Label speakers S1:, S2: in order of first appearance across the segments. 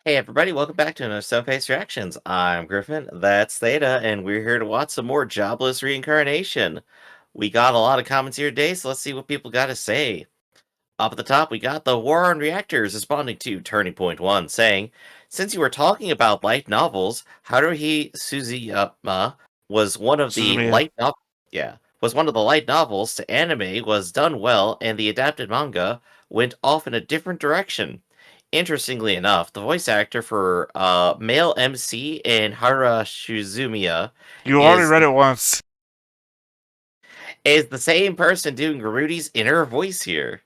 S1: Hey everybody, welcome back to another Stone-Faced Reactions. I'm Griffin, that's Theta, and we're here to watch some more Jobless Reincarnation. We got a lot of comments here today, so let's see what people got to say. Up at the top, we got the War on Reactors responding to Turning Point 1, saying, since you were talking about light novels, Haruhi Suzuyama was one of the
S2: Suzumiya.
S1: was one of the light novels to anime was done well, and the adapted manga went off in a different direction. Interestingly enough, the voice actor for male MC in Hara Shizumiya
S2: You already
S1: is
S2: read it once.
S1: is the same person doing Rudy's inner voice here.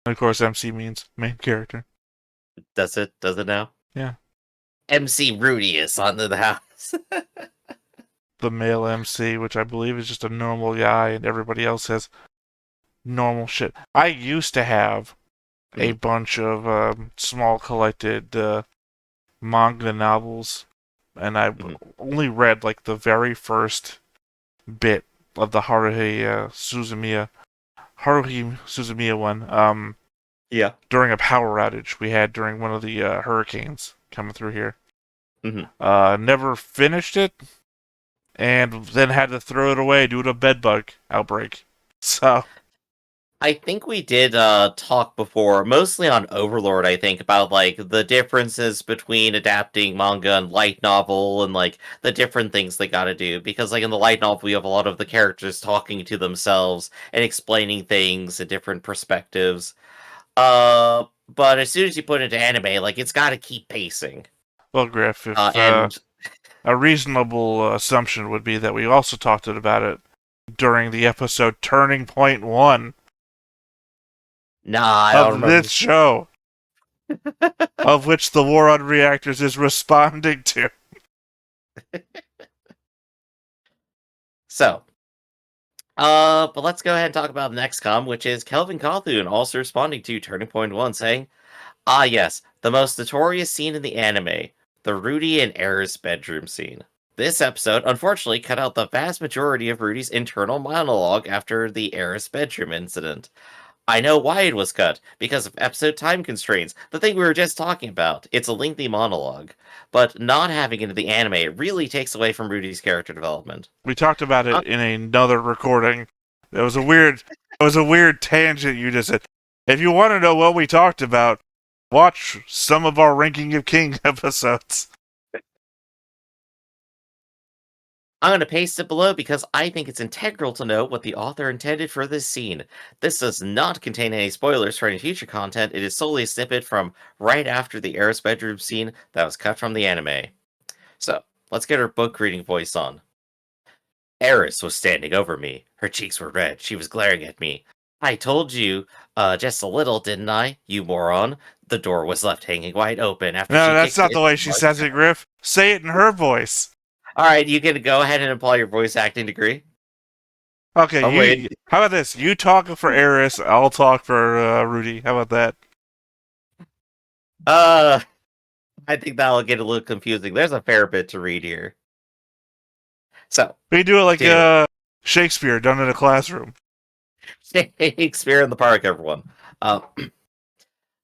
S2: Of course, MC means main character.
S1: Does it? Does it now?
S2: Yeah.
S1: MC Rudy is under the house.
S2: The male MC, which I believe is just a normal guy, and everybody else has normal shit. I used to have a bunch of small collected manga novels, and I only read like the very first bit of the Haruhi Suzumiya one.
S1: Yeah.
S2: During a power outage we had during one of the hurricanes coming through here. Never finished it, and then had to throw it away due to a bedbug outbreak. So
S1: I think we did talk before, mostly on Overlord, I think, about like the differences between adapting manga and light novel and like the different things they gotta do. Because like in the light novel we have a lot of the characters talking to themselves and explaining things in different perspectives. But as soon as you put it into anime, like it's gotta keep pacing.
S2: well, Griff, if
S1: And
S2: a reasonable assumption would be that we also talked about it during the episode Turning Point 1
S1: nah, I don't
S2: of
S1: remember.
S2: this show, of which the War on Reactors is responding to.
S1: So, but let's go ahead and talk about the next which is Kelvin Cawthon also responding to Turning Point 1, saying, ah yes, the most notorious scene in the anime, the Rudy and Eris bedroom scene. This episode, unfortunately, cut out the vast majority of Rudy's internal monologue after the Eris bedroom incident. I know why it was cut, because of episode time constraints, the thing we were just talking about. It's a lengthy monologue, but not having it in the anime really takes away from Rudy's character development.
S2: We talked about it in another recording. It was a weird tangent you just said. If you want to know what we talked about, watch some of our Ranking of King episodes.
S1: I'm going to paste it below because I think it's integral to know what the author intended for this scene. This does not contain any spoilers for any future content. It is solely a snippet from right after the Eris bedroom scene that was cut from the anime. So, let's get her book reading voice on. Eris was standing over me. Her cheeks were red. She was glaring at me. I told you, just a little, didn't I, you moron? The door was left hanging wide open after
S2: No,
S1: she
S2: that's
S1: kicked
S2: not
S1: it.
S2: the way she says it, Griff. Say it in her voice.
S1: Alright, you can go ahead and apply your voice acting degree.
S2: Okay, how about this? You talk for Eris, I'll talk for Rudy. How about that?
S1: I think that'll get a little confusing. There's a fair bit to read here. So,
S2: we do it like Shakespeare done in a classroom.
S1: Shakespeare in the park, everyone.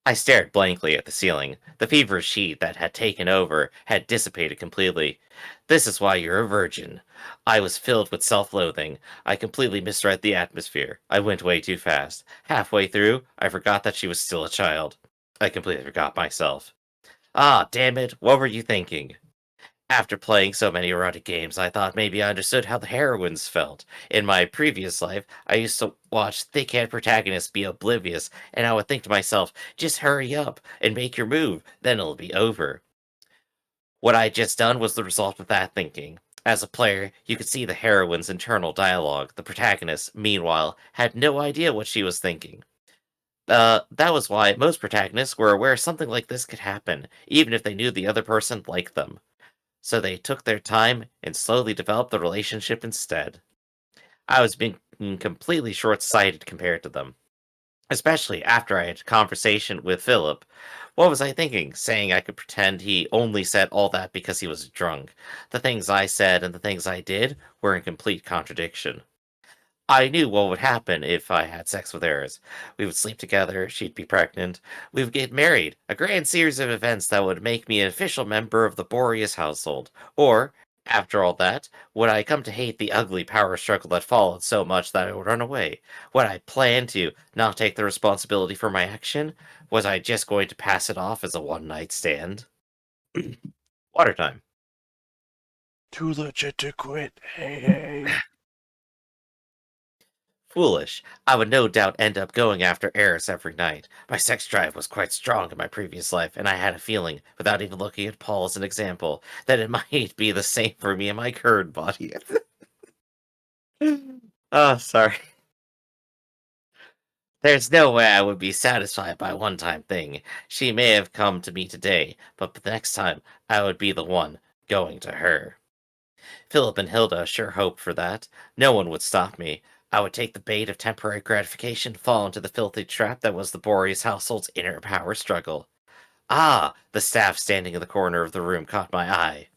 S1: I stared blankly at the ceiling. The feverish heat that had taken over had dissipated completely. This is why you're a virgin. I was filled with self-loathing. I completely misread the atmosphere. I went way too fast. Halfway through, I forgot that she was still a child. I completely forgot myself. Ah, damn it, what were you thinking? After playing so many erotic games, I thought maybe I understood how the heroines felt. In my previous life, I used to watch thick-head protagonists be oblivious, and I would think to myself, just hurry up and make your move, then it'll be over. What I had just done was the result of that thinking. As a player, you could see the heroine's internal dialogue. The protagonist, meanwhile, had no idea what she was thinking. That was why most protagonists were aware something like this could happen, even if they knew the other person liked them. So they took their time and slowly developed the relationship instead. I was being completely short-sighted compared to them, especially after I had a conversation with Philip. What was I thinking, saying I could pretend he only said all that because he was drunk? The things I said and the things I did were in complete contradiction. I knew what would happen if I had sex with Eris. We would sleep together, she'd be pregnant, we would get married, a grand series of events that would make me an official member of the Boreas household. Or, after all that, would I come to hate the ugly power struggle that followed so much that I would run away? Would I plan to not take the responsibility for my action? Was I just going to pass it off as a one-night stand? Water time.
S2: Too legit to quit. Hey, hey.
S1: Foolish. I would no doubt end up going after Eris every night. My sex drive was quite strong in my previous life, and I had a feeling, without even looking at Paul as an example, that it might be the same for me in my current body. Oh, sorry. There's no way I would be satisfied by a one-time thing. She may have come to me today, but the next time, I would be the one going to her. Philip and Hilda sure hoped for that. No one would stop me. I would take the bait of temporary gratification, fall into the filthy trap that was the Boreas household's inner power struggle. Ah, the staff standing in the corner of the room caught my eye.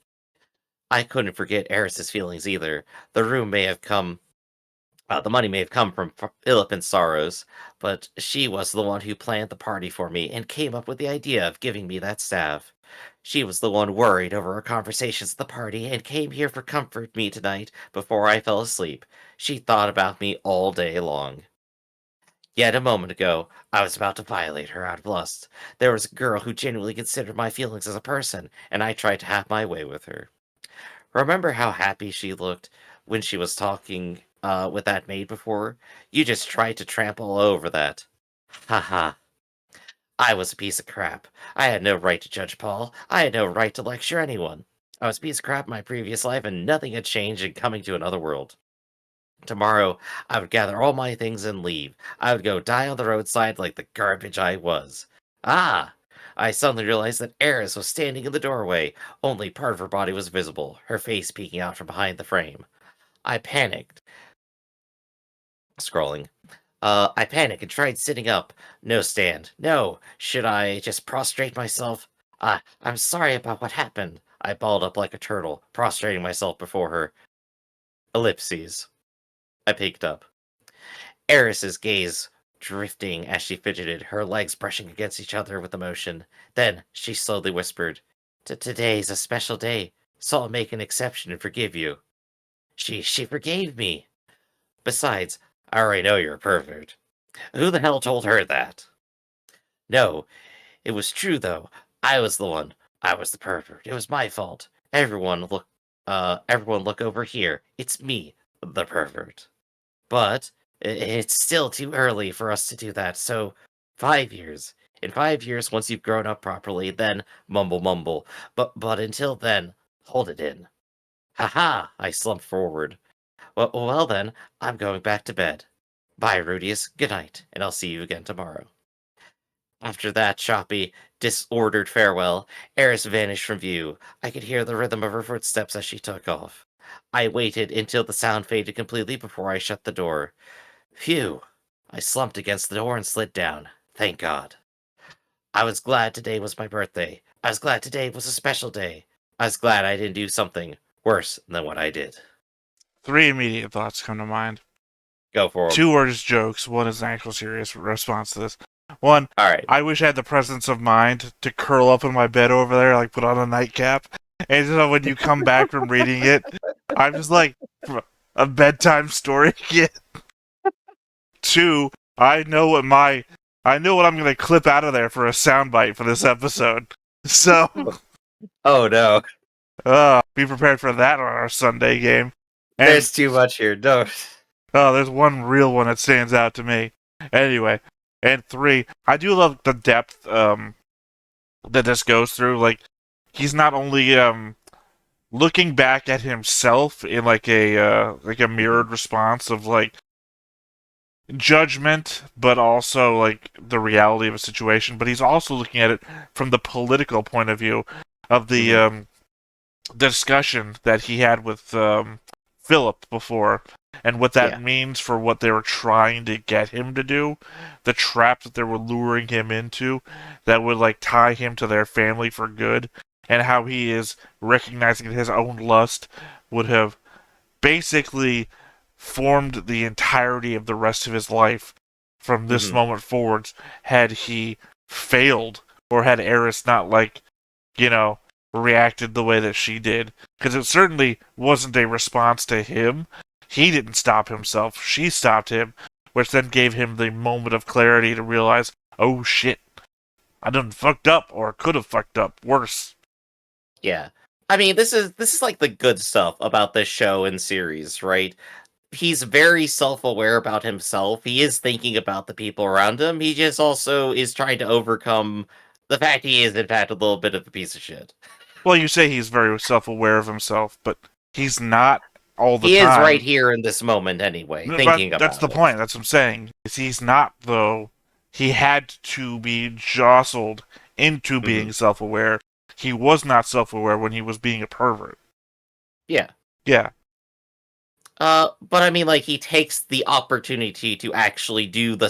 S1: I couldn't forget Eris's feelings either. The room may have come the money may have come from Philip and Sorrows, but she was the one who planned the party for me and came up with the idea of giving me that staff. She was the one worried over our conversations at the party and came here for comfort me tonight before I fell asleep. She thought about me all day long. Yet a moment ago, I was about to violate her out of lust. There was a girl who genuinely considered my feelings as a person, and I tried to have my way with her. Remember how happy she looked when she was talking with that maid before? You just tried to trample over that. Haha. I was a piece of crap. I had no right to judge Paul. I had no right to lecture anyone. I was a piece of crap in my previous life, and nothing had changed in coming to another world. Tomorrow, I would gather all my things and leave. I would go die on the roadside like the garbage I was. Ah! I suddenly realized that Eris was standing in the doorway. Only part of her body was visible, her face peeking out from behind the frame. I panicked. Scrolling. I panicked and tried sitting up. No stand. No. Should I just prostrate myself? I'm sorry about what happened. I balled up like a turtle, prostrating myself before her. Ellipses. I peeked up. Eris's gaze drifting as she fidgeted, her legs brushing against each other with emotion. Then she slowly whispered, Today's a special day, so I'll make an exception and forgive you." She forgave me. Besides, I already know you're a pervert. Who the hell told her that? No, it was true though. I was the one. I was the pervert. It was my fault. Everyone look over here. It's me, the pervert. But it's still too early for us to do that. So, 5 years. In 5 years, once you've grown up properly, then mumble mumble. But until then, hold it in. Haha! I slumped forward. Well then, I'm going back to bed. Bye, Rudeus. Good night, and I'll see you again tomorrow. After that choppy, disordered farewell, Eris vanished from view. I could hear the rhythm of her footsteps as she took off. I waited until the sound faded completely before I shut the door. Phew! I slumped against the door and slid down. Thank God. I was glad today was my birthday. I was glad today was a special day. I was glad I didn't do something worse than what I did.
S2: 3 immediate thoughts come to mind.
S1: Go for 'em.
S2: 2 are just jokes. 1 is an actual serious response to this. 1,
S1: All right.
S2: I wish I had the presence of mind to curl up in my bed over there, like put on a nightcap. And so when you come back from reading it, I'm just like a bedtime story again. 2, I know what I'm gonna clip out of there for a soundbite for this episode. So,
S1: Oh no.
S2: be prepared for that on our Sunday game. And,
S1: There's too much here. Don't.
S2: there's one real one that stands out to me. Anyway, and 3, I do love the depth that this goes through. Like, he's not only looking back at himself in like a mirrored response of like judgment, but also like the reality of a situation. But he's also looking at it from the political point of view of the discussion that he had with Philip before, and what that means for what they were trying to get him to do, the trap that they were luring him into, that would like tie him to their family for good, and how he is recognizing that his own lust would have basically formed the entirety of the rest of his life from this
S1: Hmm.
S2: moment forwards had he failed or had Eris not, like, you know, reacted the way that she did. Because it certainly wasn't a response to him. He didn't stop himself, she stopped him, which then gave him the moment of clarity to realize, oh shit, I done fucked up, or could have fucked up worse.
S1: Yeah. I mean, this is like the good stuff about this show and series, right? He's very self-aware about himself. He is thinking about the people around him. He just also is trying to overcome the fact he is in fact a little bit of a piece of shit.
S2: Well, you say he's very self aware of himself, but he's not all the
S1: He is right
S2: time.
S1: here in this moment anyway,
S2: But
S1: thinking
S2: that's
S1: about
S2: the
S1: it.
S2: point. That's what I'm saying. Is he's not though. He had to be jostled into
S1: Hmm.
S2: being self-aware. He was not self-aware when he was being a pervert.
S1: Yeah.
S2: Yeah.
S1: But I mean, like, he takes the opportunity to actually do the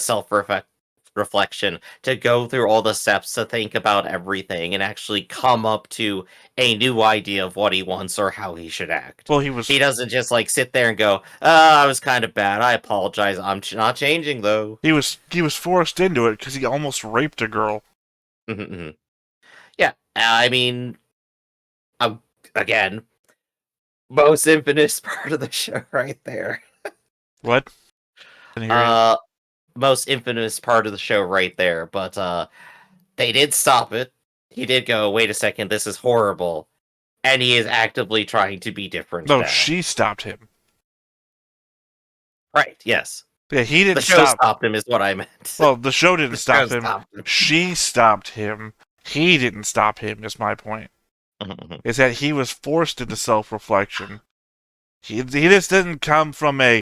S1: reflection, to go through all the steps, to think about everything, and actually come up to a new idea of what he wants or how he should act.
S2: Well, he was
S1: He doesn't just like sit there and go, I was kind of bad. I apologize. I'm not changing though."
S2: he was forced into it because he almost raped a girl.
S1: Mhm. Yeah, I mean, um, again, most infamous part of the show right there.
S2: What? Didn't hear you.
S1: Uh, Most infamous part of the show right there. But they did stop it. He did go, wait a second, this is horrible. And he is actively trying to be different
S2: No,
S1: now.
S2: she stopped him.
S1: Right, yes.
S2: Yeah, he
S1: The
S2: didn't
S1: show
S2: stop.
S1: stopped him, is what I meant.
S2: Well, the show didn't
S1: The show
S2: stop him.
S1: stopped him.
S2: She stopped him. He didn't stop him. Is my point.
S1: Mhm.
S2: Is that he was forced into self-reflection. He just didn't come from a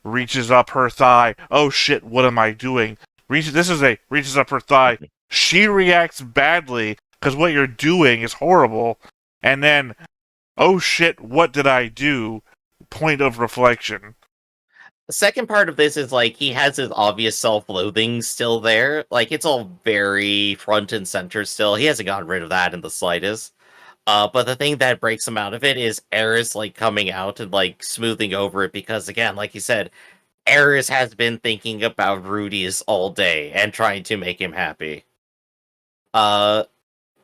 S2: reaches up her thigh. Oh shit, what am I doing? Reaches up her thigh. She reacts badly because what you're doing is horrible. And then, oh shit, what did I do? Point of reflection.
S1: The second part of this is like he has his obvious self-loathing still there. Like it's all very front and center still. He hasn't gotten rid of that in the slightest. But the thing that breaks him out of it is Eris like coming out and like smoothing over it because again, like you said, Eris has been thinking about Rudy's all day and trying to make him happy. Uh,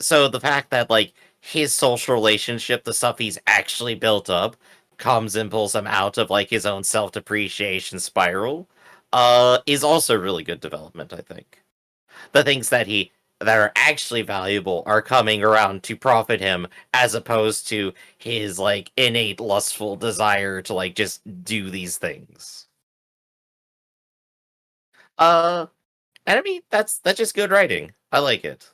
S1: so the fact that like his social relationship, the stuff he's actually built up, comes and pulls him out of like his own self-depreciation spiral, is also really good development, I think. The things that are actually valuable are coming around to profit him as opposed to his like innate lustful desire to like just do these things. Uh and I mean that's just good writing. I like it.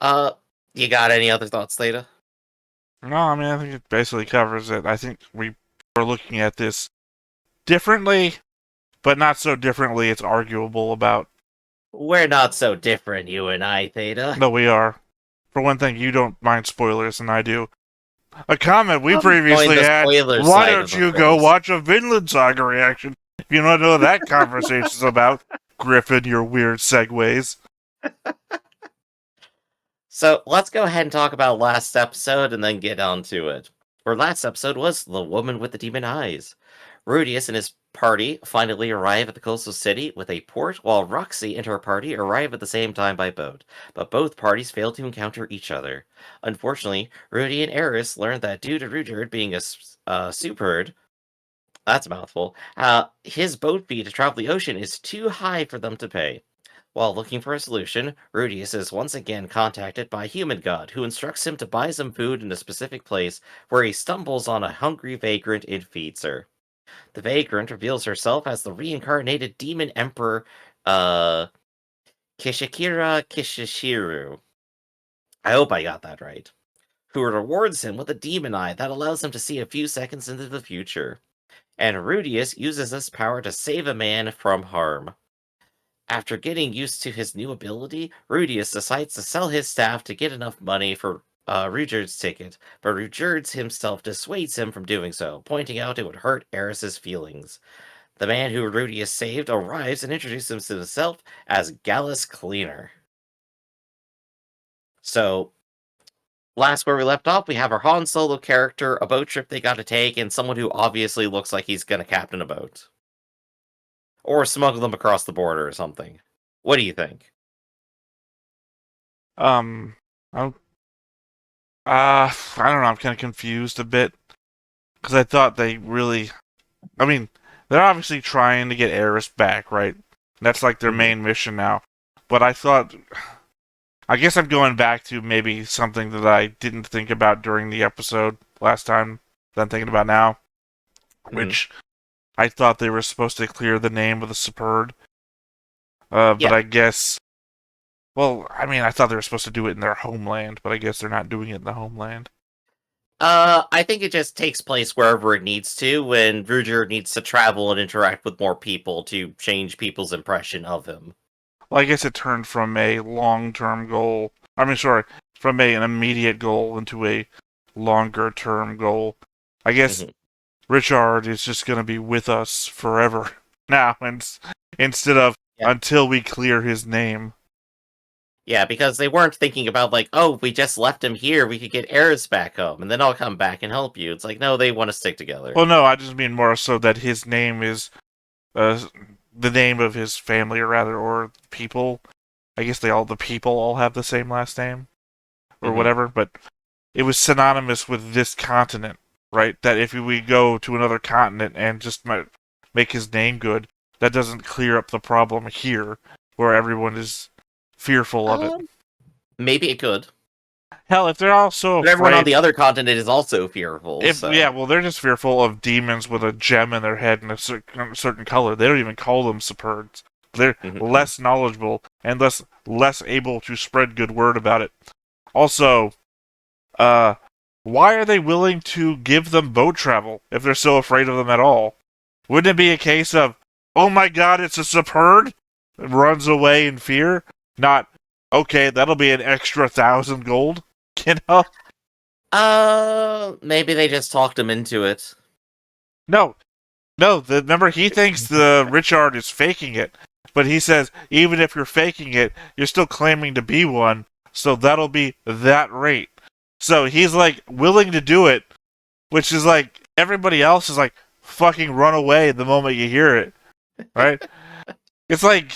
S1: Uh you got any other thoughts, Theta?
S2: No, I mean, I think it basically covers it. I think we are looking at this differently, but not so differently it's arguable about.
S1: We're not so different, you and I, Theta.
S2: No, we are. For one thing, you don't mind spoilers, and I do. A comment we
S1: I'm join
S2: previously
S1: the
S2: had,
S1: spoiler
S2: why
S1: side of
S2: don't
S1: the
S2: you go
S1: force.
S2: watch a Vinland Saga reaction? If you don't know what that conversation's about, Griffin, your weird segues.
S1: So let's go ahead and talk about last episode and then get on to it. For last episode was The Woman with the Demon Eyes. Rudeus and his party finally arrive at the coastal city with a port, while Roxy and her party arrive at the same time by boat. But both parties fail to encounter each other. Unfortunately, Rudy and Eris learn that due to Rudyard being a superherd, that's a mouthful, his boat fee to travel the ocean is too high for them to pay. While looking for a solution, Rudius is once again contacted by a human god who instructs him to buy some food in a specific place where he stumbles on a hungry vagrant and feeds her. The vagrant reveals herself as the reincarnated demon emperor, uh, Kishikira Kishishiru. I hope I got that right. Who rewards him with a demon eye that allows him to see a few seconds into the future. And Rudius uses this power to save a man from harm. After getting used to his new ability, Rudius decides to sell his staff to get enough money for Rudyard's ticket, but Rudyard himself dissuades him from doing so, pointing out it would hurt Eris's feelings. The man who Rudius saved arrives and introduces himself as Gallus Cleaner. So, last where we left off, we have our Han Solo character, a boat trip they got to take, and someone who obviously looks like he's gonna captain a boat. Or smuggle them across the border or something. What do you think?
S2: I'm, I don't know. I'm kind of confused a bit because I thought they really. I mean, they're obviously trying to get Eris back, right? That's like their main mission now. But I thought, I guess I'm going back to maybe something that I didn't think about during the episode last time that I'm thinking about now, which I thought they were supposed to clear the name of the Superb. But
S1: Yeah.
S2: I guess, well, I mean, I thought they were supposed to do it in their homeland, but I guess they're not doing it in the homeland.
S1: I think it just takes place wherever it needs to, when Ruger needs to travel and interact with more people to change people's impression of him.
S2: Well, I guess it turned from a long-term goal. I mean, sorry, from an immediate goal into a longer-term goal. I guess Richard is just going to be with us forever now, instead of until we clear his name.
S1: Yeah, because they weren't thinking about, like, oh, if we just left him here, we could get Eris back home, and then I'll come back and help you. It's like, no, they want to stick together.
S2: Well, no, I just mean more so that his name is the name of his family, or rather, or people. I guess the people all have the same last name, or whatever, but it was synonymous with this continent, right? That if we go to another continent and just make his name good, that doesn't clear up the problem here, where everyone is fearful of it.
S1: Maybe it could.
S2: Hell, if they're all so
S1: But everyone on the other continent is also fearful.
S2: Yeah, well, they're just fearful of demons with a gem in their head and a certain color. They don't even call them Superbs. They're less knowledgeable and less able to spread good word about it. Also, why are they willing to give them boat travel if they're so afraid of them at all? Wouldn't it be a case of, oh my god, it's a Superb? Runs away in fear? Not, okay, that'll be an extra 1,000 gold? You know?
S1: Maybe they just talked him into it.
S2: No. Remember, he thinks the Richard is faking it. But he says, even if you're faking it, you're still claiming to be one, so that'll be that rate. So he's, like, willing to do it, which is like, everybody else is like, fucking run away the moment you hear it. Right? It's like,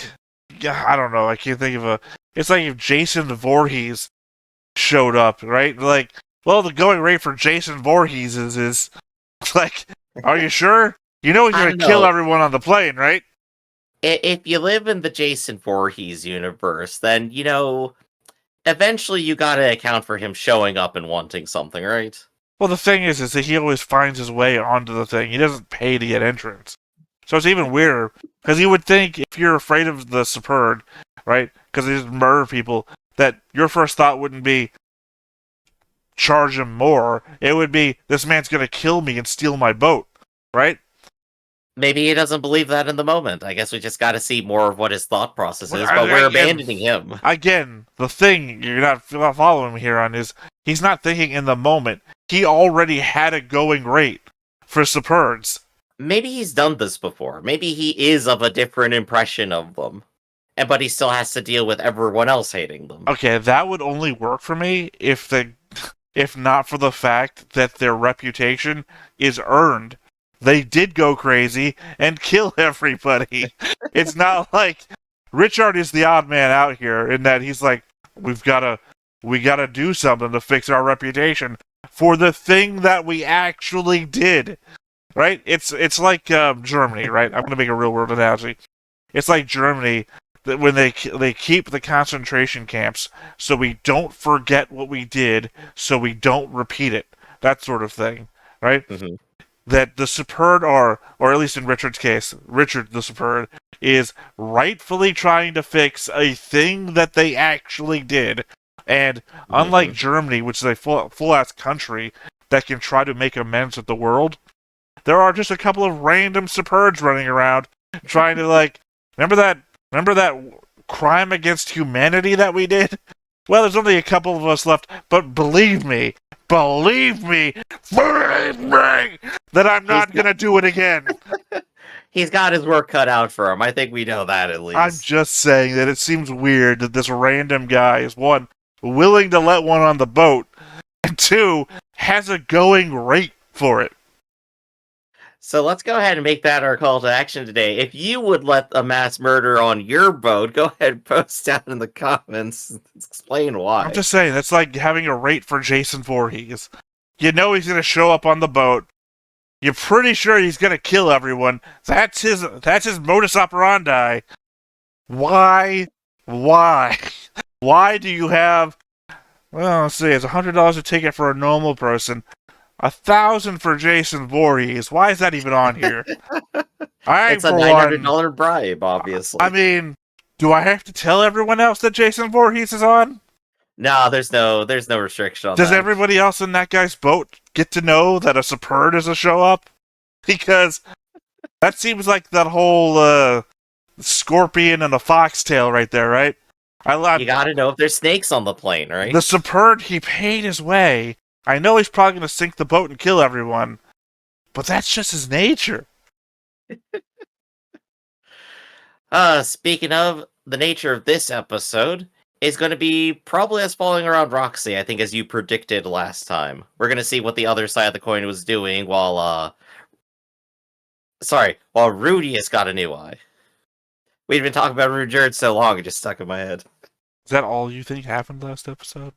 S2: I don't know, I can't think of it's like if Jason Voorhees showed up, right? Like, well, the going rate for Jason Voorhees is like, are you sure? You know he's going to kill everyone on the plane, right?
S1: If you live in the Jason Voorhees universe, then, eventually you gotta account for him showing up and wanting something, right?
S2: Well, the thing is that he always finds his way onto the thing. He doesn't pay to get entrance. So it's even weirder, because you would think if you're afraid of the Superb, right, because they just murder people, that your first thought wouldn't be, charge him more. It would be, this man's going to kill me and steal my boat, right?
S1: Maybe he doesn't believe that in the moment. I guess we just got to see more of what his thought process is, but we're abandoning him.
S2: Again, the thing you're not following me here on is, he's not thinking in the moment. He already had a going rate for Superbs.
S1: Maybe he's done this before. Maybe he is of a different impression of them. But he still has to deal with everyone else hating them.
S2: Okay, that would only work for me if not for the fact that their reputation is earned. They did go crazy and kill everybody. It's not like Richard is the odd man out here in that he's like, we gotta do something to fix our reputation for the thing that we actually did. Right? It's like Germany, right? I'm gonna make a real world analogy. It's like Germany, that when they keep the concentration camps so we don't forget what we did, so we don't repeat it. That sort of thing, right? That the Superb or at least in Richard's case, Richard the Superb is rightfully trying to fix a thing that they actually did. And unlike Germany, which is a full-ass country that can try to make amends with the world, there are just a couple of random Superbs running around trying to, like, remember that crime against humanity that we did? Well, there's only a couple of us left, but believe me, that I'm not going to do it again.
S1: He's got his work cut out for him. I think we know that at least.
S2: I'm just saying that it seems weird that this random guy is, one, willing to let one on the boat, 2 has a going rate for it.
S1: So let's go ahead and make that our call to action today. If you would let a mass murder on your boat, go ahead and post down in the comments. Explain why.
S2: I'm just saying, that's like having a rate for Jason Voorhees. You know he's going to show up on the boat. You're pretty sure he's going to kill everyone. That's his modus operandi. Why? Why do you have... Well, let's see, it's $100 a ticket for a normal person. $1,000 for Jason Voorhees. Why is that even on here?
S1: It's a $900 bribe, obviously.
S2: I mean, do I have to tell everyone else that Jason Voorhees is on?
S1: No, there's no restriction on that.
S2: Does everybody else in that guy's boat get to know that a Superb is a show up? Because that seems like that whole scorpion and a foxtail right there, right?
S1: You gotta know if there's snakes on the plane, right?
S2: The Superb, he paid his way. I know he's probably going to sink the boat and kill everyone, but that's just his nature.
S1: Speaking of the nature of this episode, is going to be probably us following around Roxy, I think, as you predicted last time. We're going to see what the other side of the coin was doing while Rudy has got a new eye. We've been talking about Rudy so long, it just stuck in my head.
S2: Is that all you think happened last episode?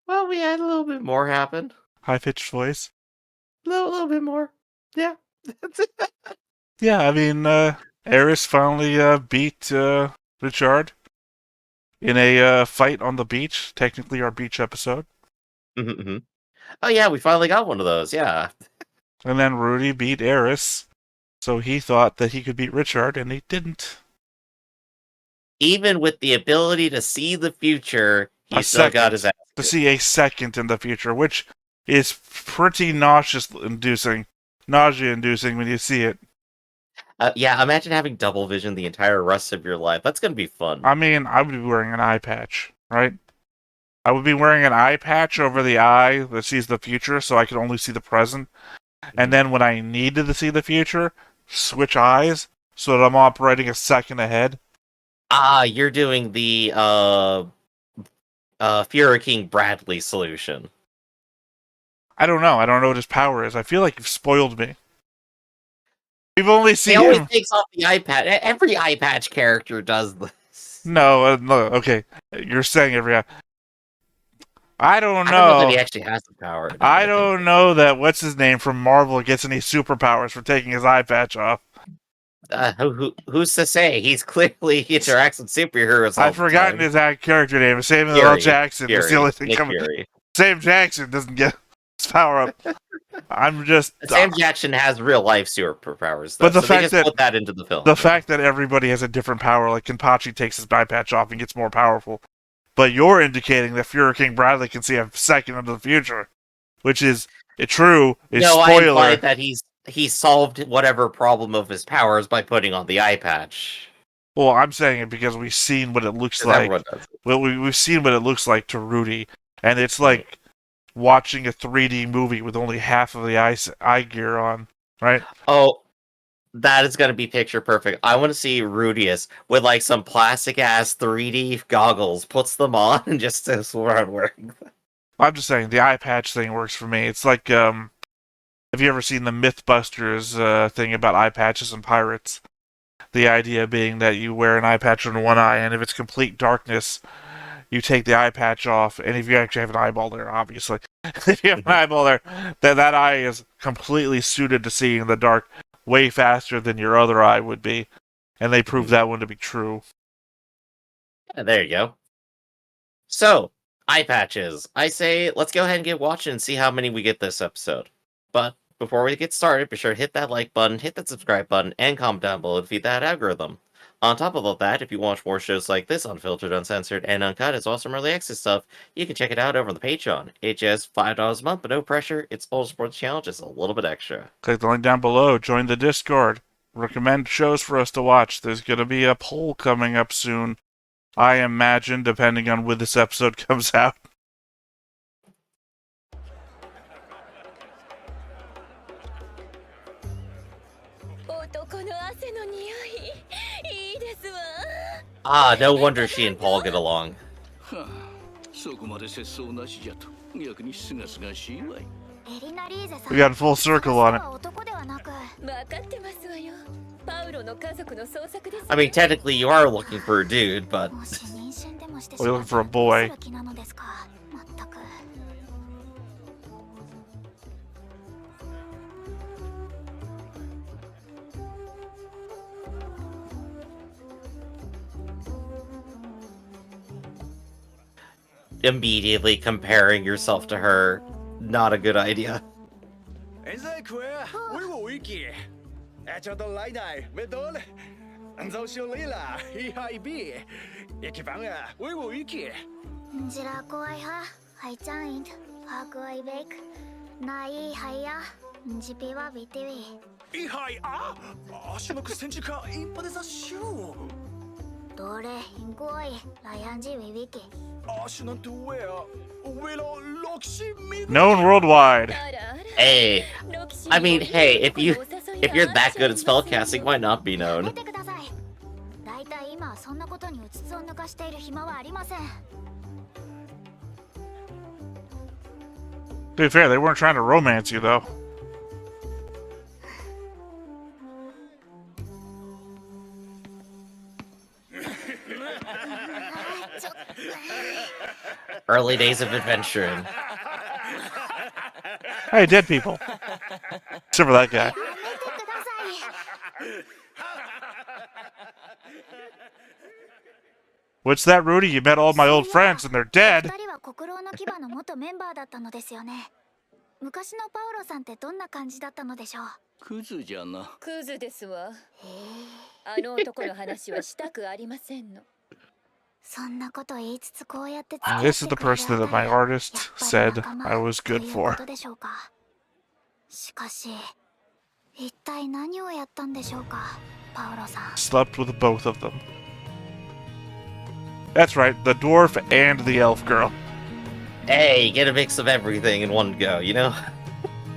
S1: Well, we had a little bit more happen.
S2: High-pitched voice?
S1: A little bit more. Yeah.
S2: Yeah, I mean, Eris finally beat Richard in a fight on the beach. Technically our beach episode.
S1: Mm-hmm. Oh yeah, we finally got one of those, yeah.
S2: And then Rudy beat Eris, so he thought that he could beat Richard, and he didn't.
S1: Even with the ability to see the future, he still got his ass.
S2: To see a second in the future, which is pretty nausea-inducing when you see it.
S1: Yeah, imagine having double vision the entire rest of your life. That's going to be fun.
S2: I mean, I would be wearing an eye patch, right? I would be wearing an eye patch over the eye that sees the future, so I could only see the present. And then when I needed to see the future, switch eyes so that I'm operating a second ahead.
S1: You're doing the Fuhrer King Bradley solution.
S2: I don't know. I don't know what his power is. I feel like you've spoiled me. We've only seen
S1: He
S2: him.
S1: always takes off the eye patch. Every eye patch character does this.
S2: No, okay. You're saying every... I don't know.
S1: I don't know that he actually has the power.
S2: I don't know that what's his name from Marvel gets any superpowers for taking his eye patch off.
S1: Who's to say? He interacts with superheroes.
S2: I've forgotten his character name. Samuel L. Jackson is the only thing coming. Sam Jackson doesn't get his power up. I'm just.
S1: Sam Jackson has real life superpowers, though,
S2: but the
S1: so
S2: fact
S1: they just
S2: that
S1: put that into the film.
S2: The fact that everybody has a different power, like Kenpachi takes his eye patch off and gets more powerful, but you're indicating that Fuhrer King Bradley can see a second into the future, which is true. Is
S1: no,
S2: spoiler.
S1: I implied that he solved whatever problem of his powers by putting on the eye patch.
S2: Well, I'm saying it because we've seen what it looks like. Well, we've seen what it looks like to Rudy, and it's like watching a 3D movie with only half of the eye gear on, right?
S1: Oh, that is going to be picture perfect. I want to see Rudeus with like some plastic ass 3D goggles, puts them on, and just says around wearing them.
S2: I'm just saying the eye patch thing works for me. It's like, have you ever seen the Mythbusters thing about eye patches and pirates? The idea being that you wear an eye patch on one eye, and if it's complete darkness, you take the eye patch off, and if you actually have an eyeball there, obviously. If you have an eyeball there, then that eye is completely suited to seeing in the dark way faster than your other eye would be. And they proved that one to be true.
S1: Yeah, there you go. So, eye patches. I say, let's go ahead and get watching and see how many we get this episode. But before we get started, be sure to hit that like button, hit that subscribe button, and comment down below to feed that algorithm. On top of all that, if you watch more shows like this, unfiltered, uncensored, and uncut, as well as some early access stuff, you can check it out over on the Patreon. It's just $5 a month, but no pressure. It's all sports channel, just a little bit extra.
S2: Click the link down below. Join the Discord. Recommend shows for us to watch. There's going to be a poll coming up soon, I imagine, depending on when this episode comes out.
S1: No wonder she and Paul get along.
S2: We got a full circle on it.
S1: I mean, technically you are looking for a dude, but...
S2: We're looking for a boy.
S1: Immediately comparing yourself to her, not a good idea.
S2: Known worldwide.
S1: Hey, I mean, hey, if you're that good at spellcasting, why not be known?
S2: To be fair, they weren't trying to romance you, though.
S1: Early days of adventuring.
S2: Hey, dead people. Except for that guy. What's that, Rudy? You met all my old friends and they're dead. This is the person that my artist said I was good for. Slept with both of them. That's right, the dwarf and the elf girl.
S1: Hey, get a mix of everything in one go, you know?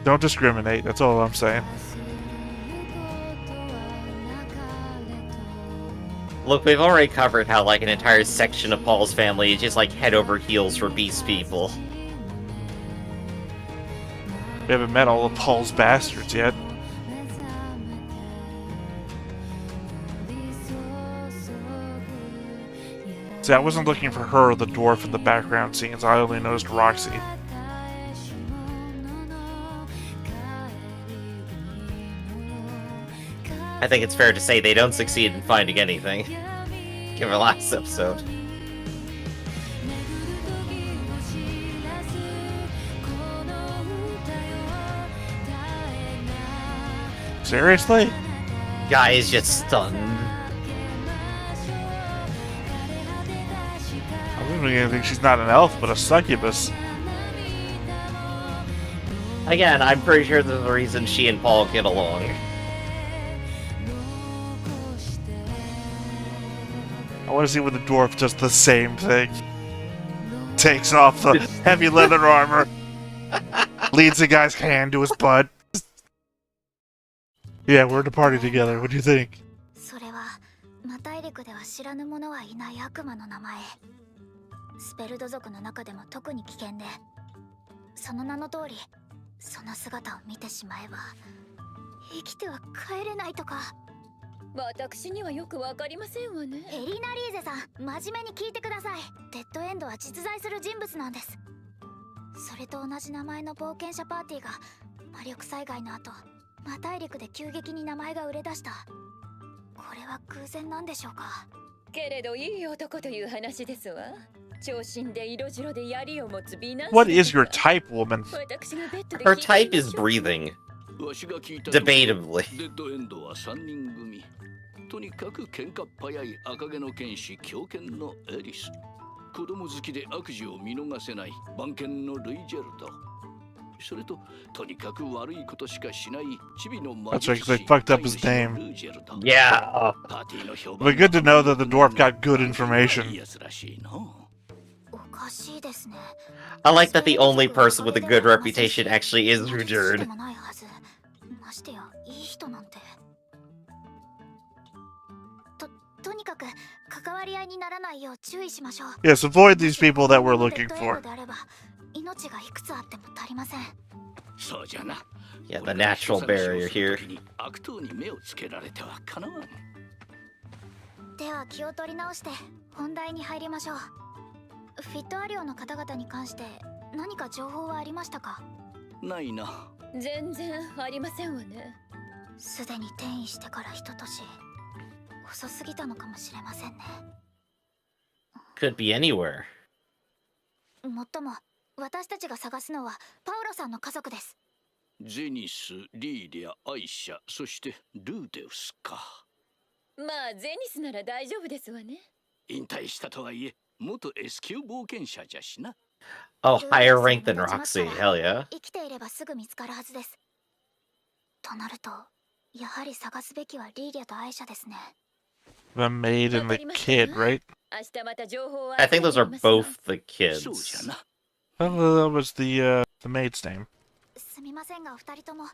S2: Don't discriminate, that's all I'm saying.
S1: Look, we've already covered how, like, an entire section of Paul's family is just, like, head over heels for beast people.
S2: We haven't met all of Paul's bastards yet. See, I wasn't looking for her or the dwarf in the background scenes, I only noticed Roxy.
S1: I think it's fair to say they don't succeed in finding anything. Given last episode.
S2: Seriously?
S1: Guy is just stunned.
S2: I wasn't going to think she's not an elf, but a succubus.
S1: Again, I'm pretty sure there's a reason she and Paul get along.
S2: I want to see when the dwarf does the same thing. Takes off the heavy leather armor. Leads the guy's hand to his butt. Yeah, we're at a party together. What do you think? What is your type, woman?
S1: Her type is breathing. Debatably.
S3: とにかく喧嘩っ早い赤毛の剣士狂犬のエリス、子供好きで悪事を見逃せない番犬のルイジェルド、それととにかく悪いことしかしないチビの魔術師
S2: That's right, 'cause they fucked up his name.
S1: Yeah.
S2: But good to know that the dwarf got good information.
S1: I like that the only person with a good reputation actually is Rudeus.
S4: とにかく関わり合いにならないよう注意しましょう。
S2: Yes, avoid these people that we're looking for.
S4: であれば命がいくつあっても足りません。
S3: そうじゃな。
S1: Yeah, the natural barrier here.
S3: 悪党に目をつけられてはかなわん。
S4: では気を取り直して本題に入りましょう。フィットアリオの方々に関して何か情報はありましたか？
S3: ないな。
S5: 全然ありませんわね。
S4: すでに転移してから一年。遅すぎたのかもしれませんね。
S1: Could be anywhere.
S4: もっとも私たちが探すのはパウロさんの家族です。
S3: ゼニス、リーリア、アイシャ、そしてルーデウスか。
S5: まあゼニスなら大丈夫ですわね。
S3: 引退したとはいえ元 S 級冒険者じゃしな。
S1: Oh, higher rank than Roxy. Hell yeah.
S4: 生きていればすぐ見つかるはずです。となるとやはり探すべきはリーリアとアイシャですね。
S2: The maid and the kid, right?
S5: 明日また情報は
S1: I think those are both the
S3: そうじ
S1: kids.
S3: ゃな。
S2: That was the maid's name.
S4: すみませんがお二人ともよ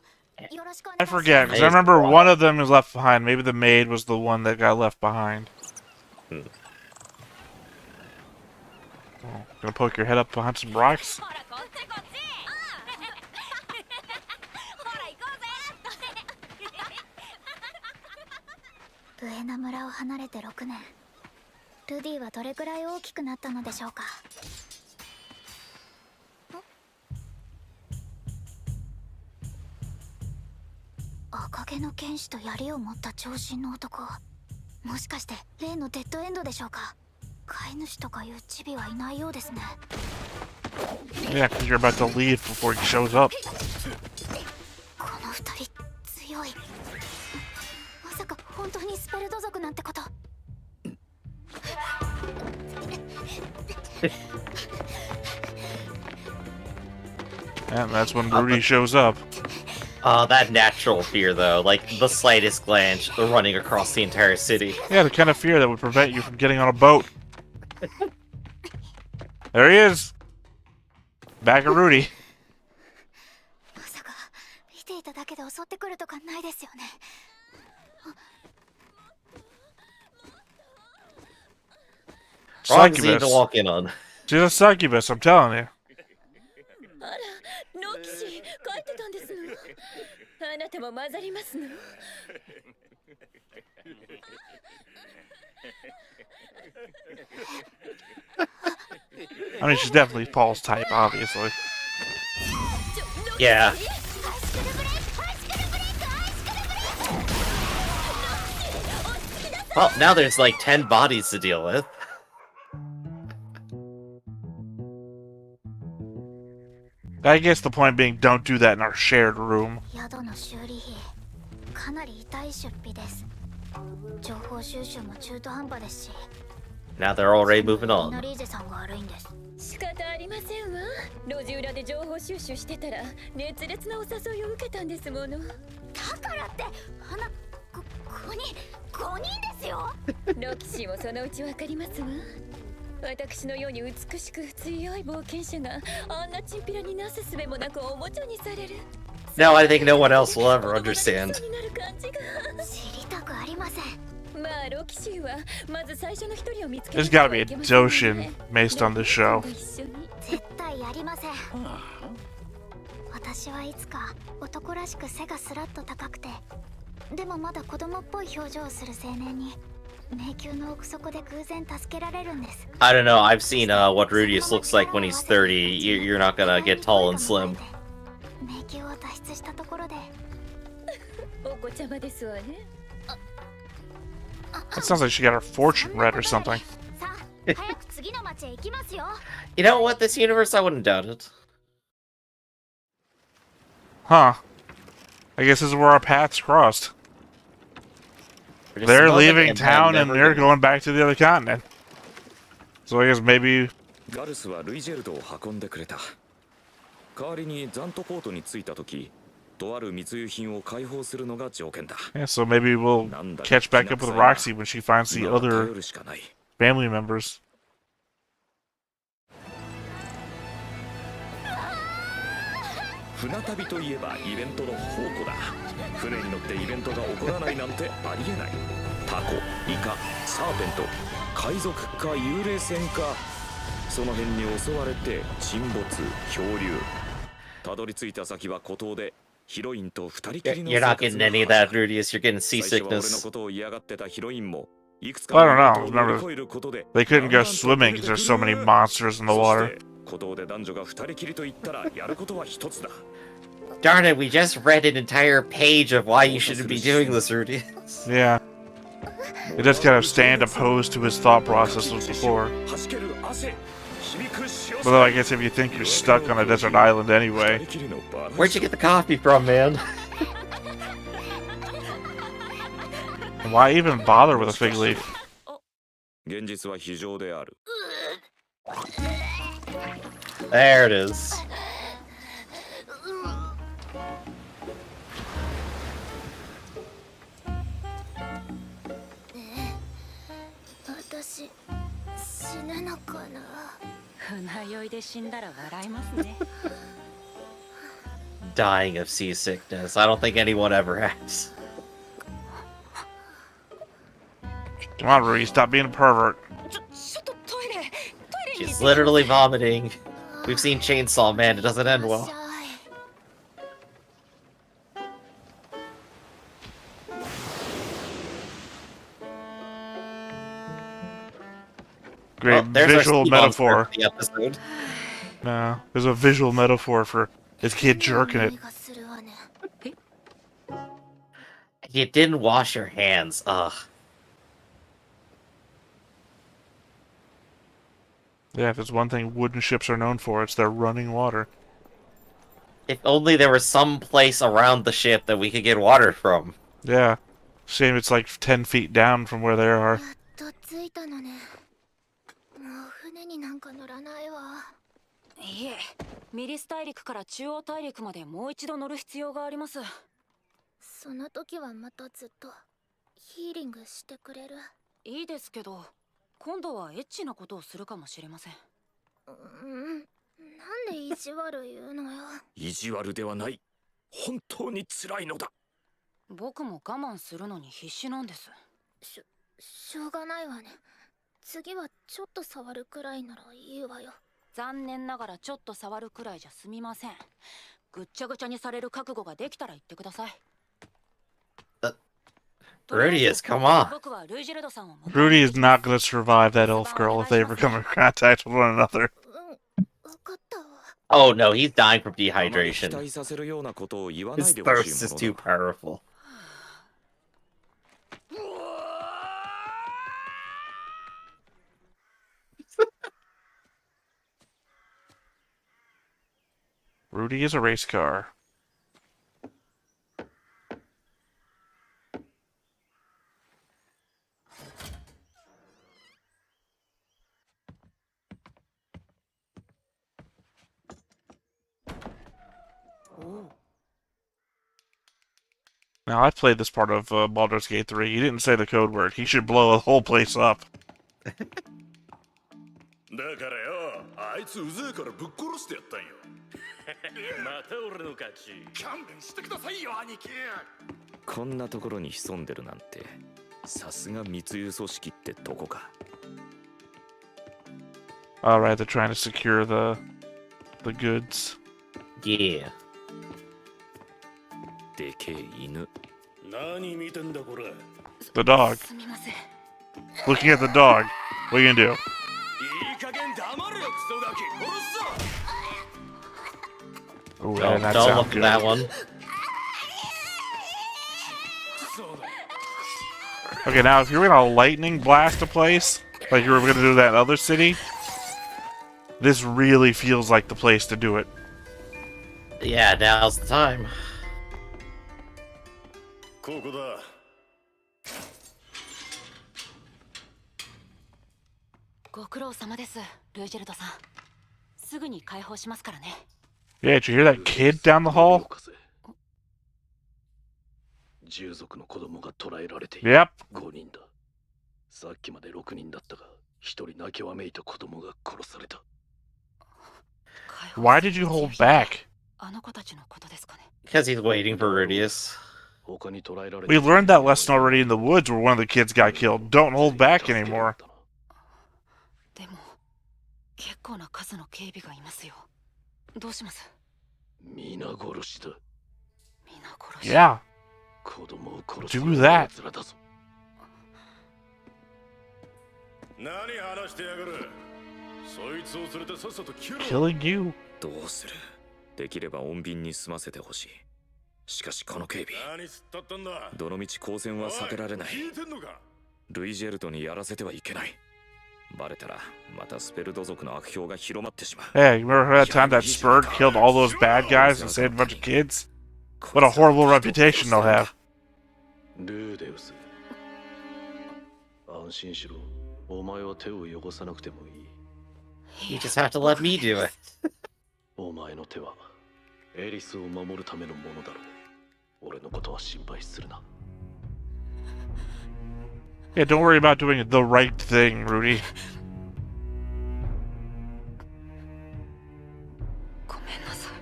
S4: ろしくお願
S2: I
S4: いします。
S2: forget, because I remember one of them was left behind. Maybe the maid was the one that got left behind.
S1: Hmm.
S2: Oh, gonna poke your head up behind some rocks?
S4: ほらこっちこっち。ほら行こうぜ。ブエナ村を離れて6年。ルディはどれくらい大きくなったのでしょうか。赤毛の剣士と槍を持った長身の男。もしかして例のデッドエンドでしょうか。飼い主とかいうチビはいないようですね。
S2: Yeah, because you're about to leave before he shows up.
S4: この二人強い。まさか本当にスペルド族なんてこと。
S2: And that's when Rudy shows up.
S1: That natural fear though, like the slightest glance, the running across the entire city.
S2: Yeah, the kind of fear that would prevent you from getting on a boat. There he is. Back of Rudy.
S4: まさか見ていただけで襲ってくるとかないですよね。
S1: Wrong scene to
S2: Succubus.
S1: walk in on.
S2: She's a succubus, I'm telling you.
S5: あら、ロキシー帰ってたんですの。あなたも混ざりますの。
S2: I mean, she's definitely Paul's type, obviously.
S1: Yeah. Well, now there's like 10 bodies to deal with.
S2: I guess the point being, don't do that in our shared room.
S4: 宿の修理費かなり痛い出費です。情報収集も中途半端ですし。
S1: Now they're already moving
S4: ミ
S1: on.
S4: ノリーゼさんが悪いんです。
S5: 仕方ありませんわ。路地裏で情報収集してたら熱烈なお誘いを受けたんですもの。
S4: だからってここに5人ですよ。
S5: ロキシーもそのうちわかりますわ。私のように美しく強い冒険者があんなチンピラになすすべもなくおもちゃにされる。
S1: Now I think no one else will ever understand.
S5: になる感じが。
S4: 知りたくありません。
S5: まあロキシーはまず最初の一人を見つけ
S2: There's gotta be a Doshin based on this show.
S4: 絶対やりません。私はいつか男らしく背がスラッと高くて、でもまだ子供っぽい表情をする青年に迷宮の奥底で偶然助けられるんです。
S1: I don't know, I've seen what Rudeus looks like when he's 30. You're not gonna get tall and slim.
S4: 迷宮を脱出したところで。
S5: お子ちゃまですわね。
S2: That sounds like she got her fortune read or something.
S4: さあ、早く次の町へ行きますよ。
S1: You know what? This universe, I wouldn't doubt it.
S2: Huh. I guess this is where our paths crossed.
S1: We're just
S2: They're
S1: above it
S2: leaving
S1: and
S2: town and
S1: never
S2: they're
S1: gonna-
S2: going back to the other continent. So I guess maybe...
S6: ガルスはルイジェルドを運んでくれた。代わりにザントポートに着いた時、とある密輸品を解放するのが条件だ。
S2: Yeah, so maybe we'll catch back up with Roxy when she finds the
S6: 今は頼
S2: other
S6: るしかない。
S2: family members.
S6: 船旅といえばイベントの宝庫だ。船に乗ってイベントが起こらないなんてありえない。タコ、イカ、サーペント、海賊か幽霊船かその辺に襲われて沈没漂流たどり着いた先は孤島でヒロインと二人きりの
S1: You're not getting any of that, Rudeus. You're getting
S6: 最初は俺の
S1: seasickness.
S6: ことを嫌がってたヒロインもいくつ
S2: I
S6: か
S2: don't
S6: の
S2: know.
S6: ことを乗り越えることで
S2: They couldn't go swimming because there's so many monsters in the
S6: そし
S2: water.
S6: て孤島で男女が二人きりと言ったらやることは一つだ
S1: Darn it, we just read an entire page of why you shouldn't be doing this, Rudeus.
S2: Yeah. It does kind of stand opposed to his thought process as before.
S6: はじける汗響く潮
S2: Although I guess if you think you're stuck on a desert island
S6: 二
S2: anyway.
S6: 人きりのバランス
S1: Where'd you get the coffee from, man?
S2: Why even bother with a fig leaf?
S6: 現実は非常である
S1: There it is.
S4: 私死ぬのかな。
S5: 船酔いで死んだら笑いますね。
S1: Dying of seasickness. I don't think anyone ever has.
S2: Come on, Rudy, stop being a pervert.
S5: ちょっとトイレに
S1: She's literally vomiting. We've seen Chainsaw Man. It doesn't end well.
S2: Great
S1: Well, there's our
S2: visual
S1: ski monster
S2: metaphor.
S1: for the episode.
S2: No, there's a visual metaphor for his kid jerking it.
S1: You didn't wash your hands. Ugh.
S2: Yeah, if there's one thing wooden ships are known for, it's their running water.
S1: If only there was some place around the ship that we could get water from.
S2: Yeah. Shame it's like 10 feet down from where they are.
S4: やっと着いたのね。もう船になんか乗らないわ。
S5: いえ、ミリス大陸から中央大陸までもう一度乗る必要があります。
S4: その時はまたずっとヒーリングしてくれる。
S5: いいですけど、今度はエッチなことをするかもしれません。
S4: なんで意地悪言うのよ。
S6: 意地悪ではない本当に辛いのだ
S5: 僕も我慢するのに必死なんです。
S4: しょうがないわね。次はちょっと触るくらいならいいわよ。
S5: 残念ながらちょっと触るくらいじゃ済みません。ぐっちゃぐちゃにされる覚悟ができたら言ってください。
S1: Rudeus, come on.
S5: 僕はルイジェルドさんを
S2: Rudy is not going to survive that elf girl if they ever come in contact with one another.
S4: わかったわ。
S1: Oh no, he's dying from
S6: 期
S1: dehydration.
S6: 待させるようなことを言わない
S1: His
S6: でほ
S1: thirst
S6: し
S1: is
S6: いも
S1: too
S6: のだ
S1: powerful.
S2: Rudy is a race car. Now, I've played this part of Baldur's Gate 3. He didn't say the code word. He should blow the whole place up.
S7: だからよ、あいつうぜえからぶっ殺してやったんよ。また俺の勝ち。勘弁してくださいよ、兄貴。
S6: こんなところに潜んでるなんてさすが密輸組織ってとこか
S2: Alright, they're trying to secure the goods.
S1: Yeah.
S6: でけえ犬
S7: 何見てんだこれ。
S2: The dog.
S5: すみません。
S2: Looking at the dog. What are you gonna do?
S7: いい加減黙れよ、クソガキ。殺すぞ。
S2: Ooh, that
S1: Don't,
S2: did not
S1: don't
S2: sound
S1: look at
S2: good.
S1: that one.
S2: Okay, now if you're gonna lightning blast a place, like you were gonna do that other city, this really feels like the place to do it.
S1: Yeah, now's the time.
S7: ここだ。
S5: ご苦労様です、ルイジェルドさん。すぐに解放しますからね。
S2: Yeah, did you hear that kid down the hall?
S7: 従属の子供が捕らえられている。
S2: Yep.
S7: 5人だ。さっきまで6人だったが、1人泣きわめいた子供が殺された。
S2: Why did you hold back?
S5: あの子たちのことですかね。
S1: Because he's waiting for Rudeus.
S7: 他に捕らえられ
S2: We learned that lesson already in the woods where one of the kids got killed. Don't hold back anymore.
S8: 構な数の警備がいますよ。どうします？
S3: 皆殺しだ。
S8: 皆殺し。
S2: Yeah,
S3: 子供を殺す
S2: do that.
S3: 奴らだぞ。
S7: 何話してやがる。そいつを連れてさっさと切ろ。
S2: Killing you.
S6: どうする。できれば穏便に済ませてほしい。しかしこの警備、
S7: 何突っ立ったんだ。
S6: どの道交戦は避けられない。
S7: 聞いてんのか。
S6: ルイジェルトにやらせてはいけない。バレたらまたスペルド族の悪評が広まってしまう。
S2: Hey, you remember that time that Spurd killed all those bad guys and saved a bunch of kids? What a horrible reputation they'll have.
S3: ルーデウス、安心しろ。お前は手を汚さなくてもいい。
S1: You just have to let me do it.
S3: お前の手はエリスを守るためのものだろう。俺のことは心配するな。
S2: Yeah, don't worry about doing the right thing, Rudy.
S8: ごめんなさい。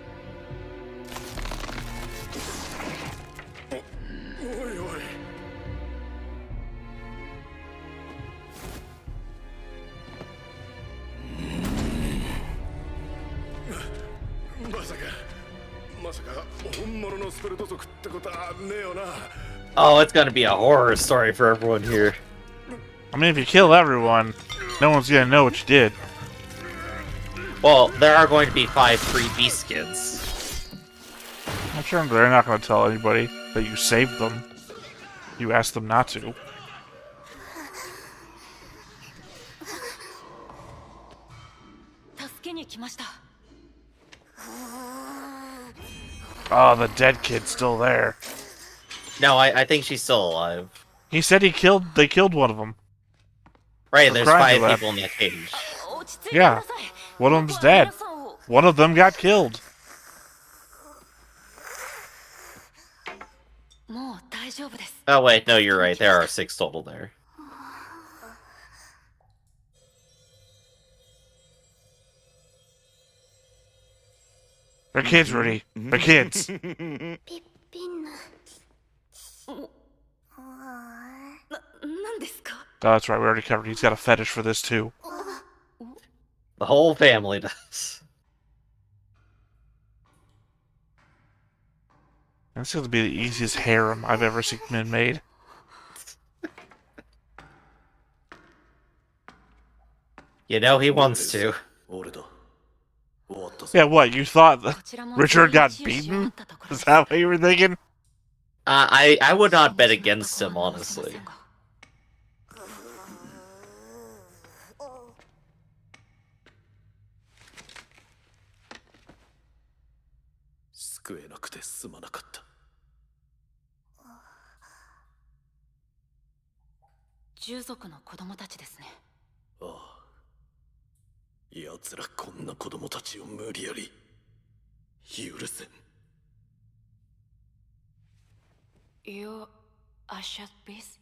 S7: おいおい。まさか本物のスペルト族ってことはねえよな。
S1: Oh, it's gonna be a horror story for everyone here.
S2: I mean, if you kill everyone, no one's gonna know what you did.
S1: Well, there are going to be 5 free beast kids.
S2: I'm sure they're not gonna tell anybody that you saved them. You asked them not to. Oh, the dead kid's still there.
S1: No, I think she's still alive.
S2: He said they killed one of them.
S1: Right,
S2: The
S1: there's
S2: crimes
S1: 5
S2: left.
S1: people in that cage.
S2: Yeah, one of them's dead. One of them got killed.
S8: もう大丈夫です。
S1: Oh wait, no, you're right. There are 6 total there.
S2: They're kids, Rudy. They're kids.
S4: ピッピンヌ。
S8: なんですか？
S2: Oh, that's right. We already covered. He's got a fetish for this too.
S1: The whole family does.
S2: This is going to be the easiest harem I've ever seen been made.
S1: You know he wants to.
S3: 俺だ。終わったぞ。
S2: Yeah, what? You thought Richard got beaten? Is that what you were thinking?
S1: I would not bet against him, honestly.
S3: 救えなくてすまなかった。
S8: 従属の子供たちですね。
S3: ああ。奴らこんな子供たちを無理やり許せん。
S8: You are shut beast.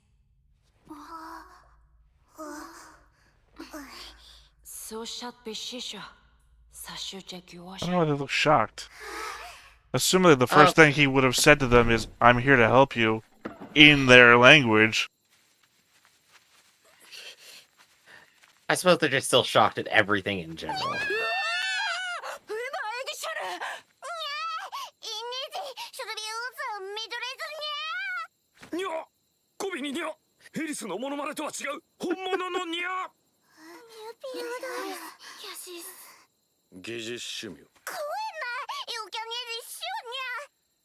S8: So shut be shisha. Sashu jack you
S2: I don't know why they look shocked. Assuming the first thing he would have said to them is, I'm here to help you, in their language.
S1: I suppose they're just still shocked at everything in general.
S6: にゃコビににゃヘリスのモノマネとは違う本物のにゃ
S3: 技術趣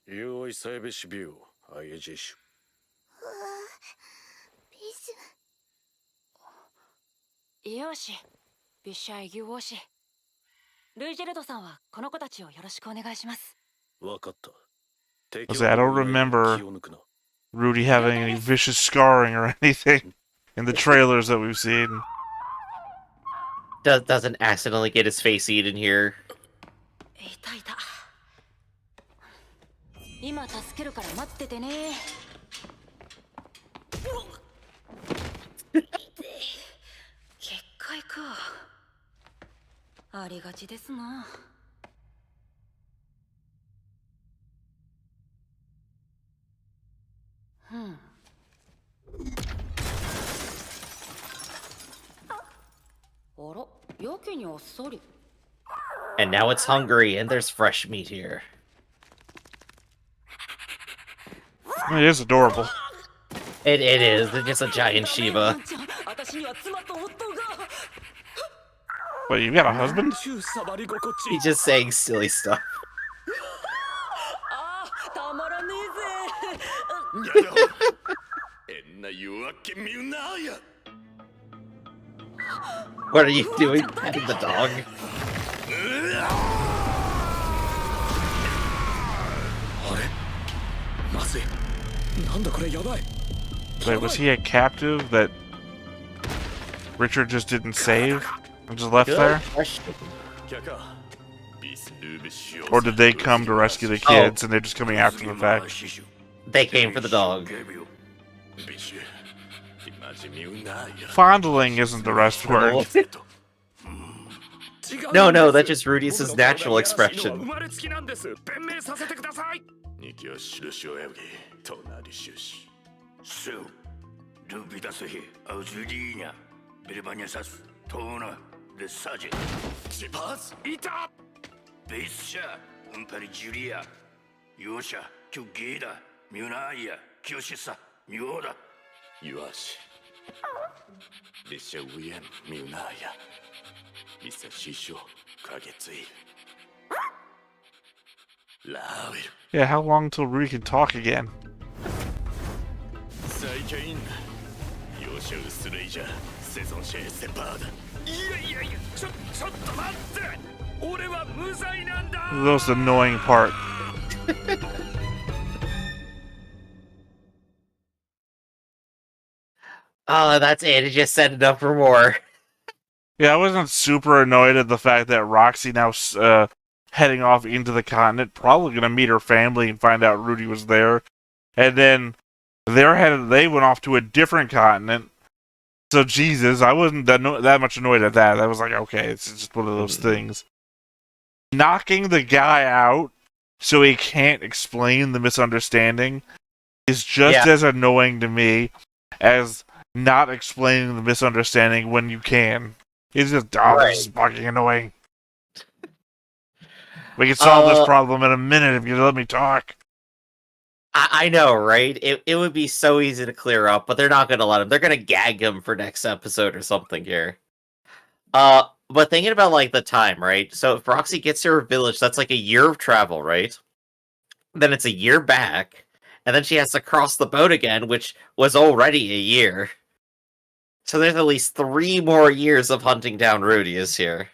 S3: 味よいさえべしびゅうあえじしゅ
S8: よしビシャイギュウシルイジェルドさんはこの子たちをよろしくお願いします。
S3: わかった。
S2: I don't remember Rudy having any vicious scarring or anything in the trailers that we've seen.
S1: Doesn't accidentally get his face eaten here.
S8: 痛いた。今助けるから待っててね。結界か。ありがちですな。あら、やけけにあっさり。
S1: And now it's hungry, and there's fresh meat here.
S2: It is adorable.
S1: It is. It's just a giant Shiva.
S8: 私には妻と夫が。
S2: Wait, you got a husband?
S6: 中触り心地
S1: He's just saying silly stuff.
S8: ああ、たまらねえぜ。
S7: やだ変な夜明け見うなや
S1: What are you doing, petting the dog?
S6: あれまずいなんだこれやばい
S2: Wait, was he a captive that Richard just didn't save and just left there?
S1: question.
S7: キャカビスルーベシオ
S2: Or did they come to rescue the kids and they're just coming after the fact?
S1: They came for the dog.
S7: ビシュマジ見うなや
S2: Fondling isn't the rest word.
S1: No, that's just Rudeus' natural expression.
S7: 生まれつきなんです弁明させてくださいニキは印をやぎ隣出資
S3: So, du bitas hier aus Virginia. Bilbaniasas, Tona, the Sergeant.
S7: チパーズいた
S3: Bisha, Umpari Julia. Yosha, Kugeda, Munaya, Kyoshisa, Mioda.
S7: よし列車上へ見うなやいさ師匠影ついラーウェル
S2: Yeah, how long till Rudy can talk again?
S7: 最近容赦薄れいじゃセゾンシェ SFR だいやちょっと待って俺は無罪なんだ
S2: That was the annoying part.
S1: Oh, that's it. It just set it up for more.
S2: Yeah, I wasn't super annoyed at the fact that Roxy now heading off into the continent, probably going to meet her family and find out Rudy was there. And then they went off to a different continent. So, Jesus, I wasn't that much annoyed at that. I was like, okay, it's just one of those things. Knocking the guy out so he can't explain the misunderstanding is just as annoying to me as not explaining the misunderstanding when you can. It's just, this is fucking annoying. We can solve this problem in a minute if you let me talk.
S1: I know, right? It would be so easy to clear up, but they're not going to let him. They're going to gag him for next episode or something here. But thinking about, like, the time, right? So if Roxy gets to her village, that's like a year of travel, right? Then it's a year back, and then she has to cross the boat again, which was already a year. So there's at least 3 more years of hunting down Rudeus here.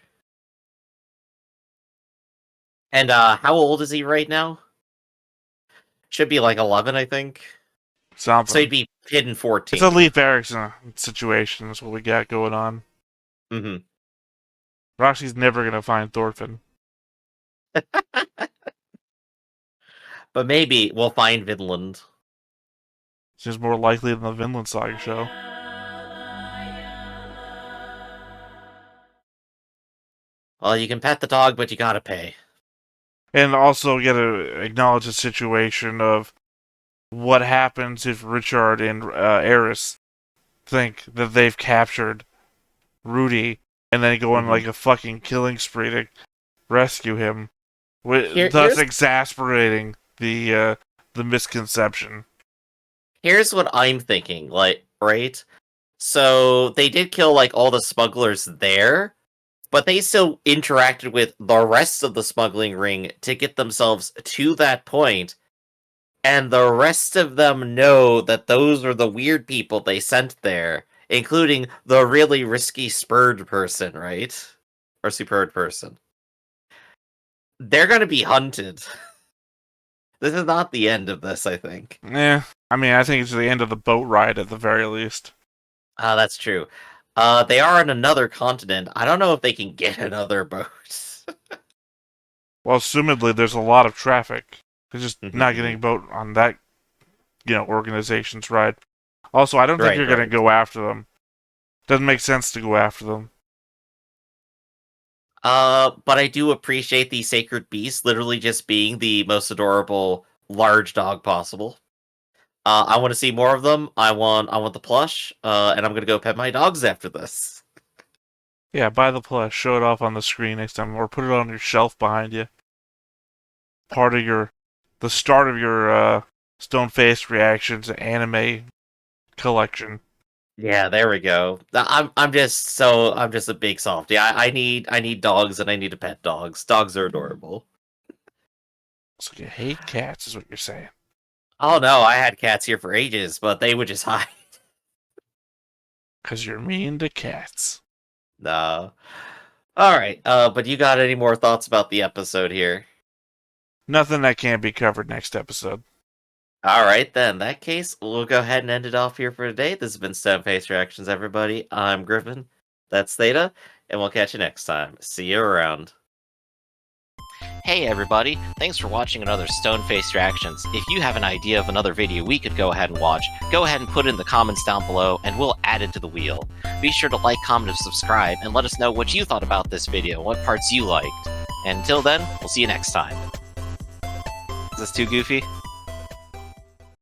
S1: And how old is he right now? Should be like 11, I think.
S2: Something.
S1: So he'd be hidden 14.
S2: It's a Leif Erikson situation. That's what we got going on.
S1: Mm-hmm.
S2: Roxy's never going to find Thorfinn.
S1: But maybe we'll find Vinland.
S2: Seems more likely than the Vinland Saga show.
S1: Well, you can pet the dog, but you gotta pay.
S2: And also get to acknowledge the situation of what happens if Richard and Eris think that they've captured Rudy and then go on like a fucking killing spree to rescue him, thus exasperating the misconception.
S1: Here's what I'm thinking, like, right? So they did kill like all the smugglers there, but they still interacted with the rest of the smuggling ring to get themselves to that point, and the rest of them know that those are the weird people they sent there, including the really risky spurred person, right? Or superb person. They're gonna be hunted. This is not the end of this, I think.
S2: Yeah, I mean, I think it's the end of the boat ride at the very least.
S1: That's true. They are on another continent. I don't know if they can get another boat.
S2: Well, assumedly, there's a lot of traffic. They're just not getting a boat on that, organization's ride. Also, I don't think you're going to go after them. Doesn't make sense to go after them.
S1: But I do appreciate the sacred beast literally just being the most adorable large dog possible. I want to see more of them. I want the plush, and I'm gonna go pet my dogs after this.
S2: Yeah, buy the plush. Show it off on the screen next time, or put it on your shelf behind you. Part of the start of your stone-faced reactions anime collection.
S1: Yeah, there we go. I'm just a big softie. I need dogs and I need to pet dogs. Dogs are adorable.
S2: So you hate cats, is what you're saying.
S1: Oh no, I had cats here for ages, but they would just hide.
S2: Because you're mean to cats.
S1: No. All right. But you got any more thoughts about the episode here?
S2: Nothing that can't be covered next episode.
S1: All right, then. In that case, we'll go ahead and end it off here for today. This has been Stone-Faced Reactions, everybody. I'm Griffin. That's Theta, and we'll catch you next time. See you around. Hey everybody, thanks for watching another Stone-Faced Reactions. If you have an idea of another video we could go ahead and watch, go ahead and put it in the comments down below and we'll add it to the wheel. Be sure to like, comment, and subscribe, and let us know what you thought about this video, what parts you liked. And until then, we'll see you next time. Is this too goofy?